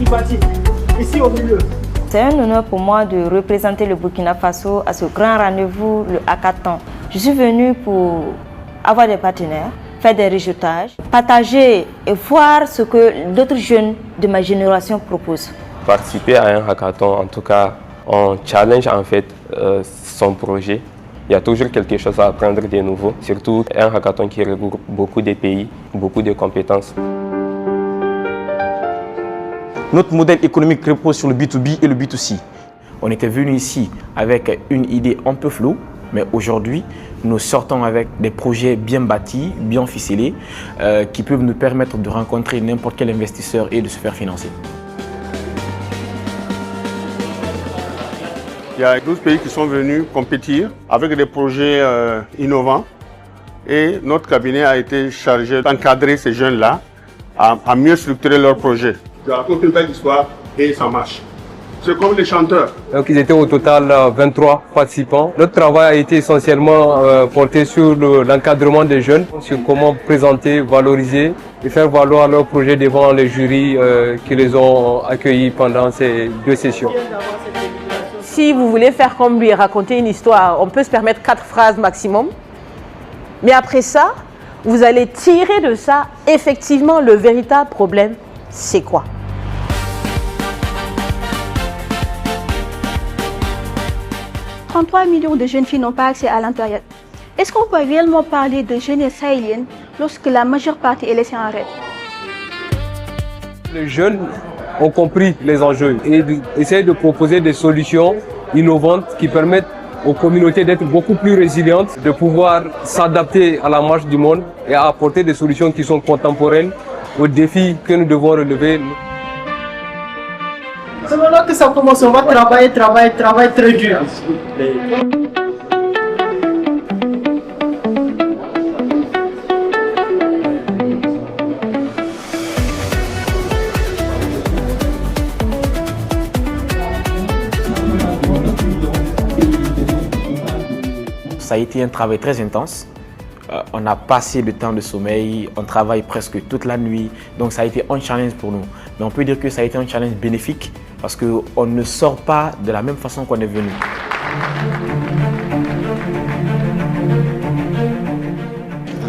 tripartite, ici au milieu. C'est un honneur pour moi de représenter le Burkina Faso à ce grand rendez-vous, le Hackathon. Je suis venue pour avoir des partenaires, faire des réseautages, partager et voir ce que d'autres jeunes de ma génération proposent. Participer à un hackathon, en tout cas, on challenge en fait son projet. Il y a toujours quelque chose à apprendre de nouveau, surtout un hackathon qui regroupe beaucoup de pays, beaucoup de compétences. Notre modèle économique repose sur le B2B et le B2C. On était venu ici avec une idée un peu floue, mais aujourd'hui, nous sortons avec des projets bien bâtis, bien ficelés, qui peuvent nous permettre de rencontrer n'importe quel investisseur et de se faire financer. Il y a 12 pays qui sont venus compétir avec des projets innovants et notre cabinet a été chargé d'encadrer ces jeunes-là à mieux structurer leurs projets. Tu racontes une belle histoire et ça marche. C'est comme les chanteurs. Donc ils étaient au total 23 participants. Notre travail a été essentiellement porté sur l'encadrement des jeunes, sur comment présenter, valoriser et faire valoir leurs projets devant les jurys qui les ont accueillis pendant ces 2 sessions. Si vous voulez faire comme lui et raconter une histoire, on peut se permettre 4 phrases maximum. Mais après ça, vous allez tirer de ça, effectivement, le véritable problème, c'est quoi? « 33 millions de jeunes filles n'ont pas accès à l'Internet. Est-ce qu'on peut réellement parler de jeunesse sahélienne lorsque la majeure partie est laissée en rade? Les jeunes ont compris les enjeux et essayent de proposer des solutions innovantes qui permettent aux communautés d'être beaucoup plus résilientes, de pouvoir s'adapter à la marche du monde et à apporter des solutions qui sont contemporaines aux défis que nous devons relever. C'est maintenant que ça commence, on va travailler très dur. Ça a été un travail très intense. On a passé de temps de sommeil, on travaille presque toute la nuit, donc ça a été un challenge pour nous. Mais on peut dire que ça a été un challenge bénéfique parce qu'on ne sort pas de la même façon qu'on est venu.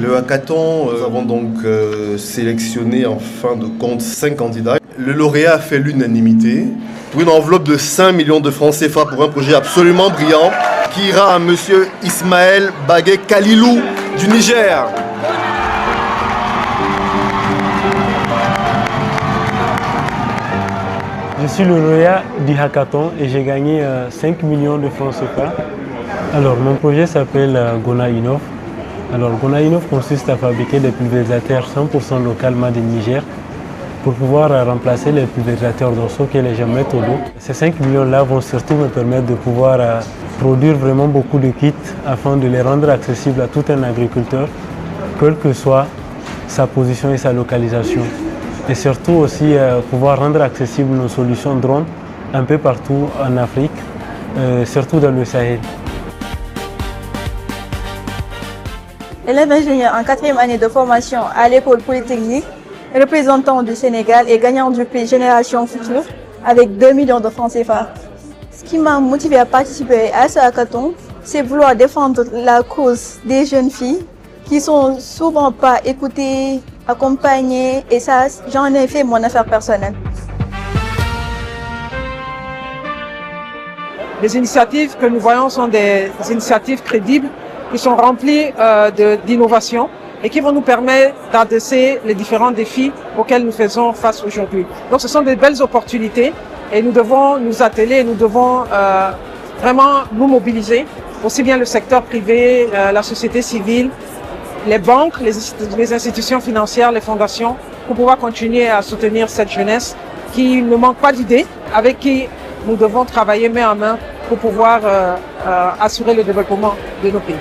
Le hackathon, nous avons donc sélectionné en fin de compte 5 candidats. Le lauréat a fait l'unanimité pour une enveloppe de 5 millions de francs CFA pour un projet absolument brillant qui ira à monsieur Ismaël Bagué Kalilou du Niger. Je suis le lauréat du hackathon et j'ai gagné 5 millions de francs CFA. Alors mon projet s'appelle Gona Innov. Alors Gona Innov consiste à fabriquer des pulvérisateurs 100% local made in Niger pour pouvoir remplacer les pulvérisateurs d'orceau que les gens mettent au dos. Ces 5 millions-là vont surtout me permettre de pouvoir produire vraiment beaucoup de kits afin de les rendre accessibles à tout un agriculteur, quelle que soit sa position et sa localisation. Et surtout aussi pouvoir rendre accessibles nos solutions drones un peu partout en Afrique, surtout dans le Sahel. Élève ingénieur en 4e année de formation à l'école polytechnique, représentant du Sénégal et gagnant du prix Génération Future avec 2 millions de francs CFA. Ce qui m'a motivé à participer à ce hackathon, c'est vouloir défendre la cause des jeunes filles qui sont souvent pas écoutées, accompagnées, et ça, j'en ai fait mon affaire personnelle. Les initiatives que nous voyons sont des initiatives crédibles qui sont remplies d'innovation et qui vont nous permettre d'adresser les différents défis auxquels nous faisons face aujourd'hui. Donc ce sont des belles opportunités et nous devons nous atteler, nous devons vraiment nous mobiliser, aussi bien le secteur privé, la société civile, les banques, les institutions financières, les fondations, pour pouvoir continuer à soutenir cette jeunesse qui ne manque pas d'idées, avec qui nous devons travailler main en main pour pouvoir assurer le développement de nos pays.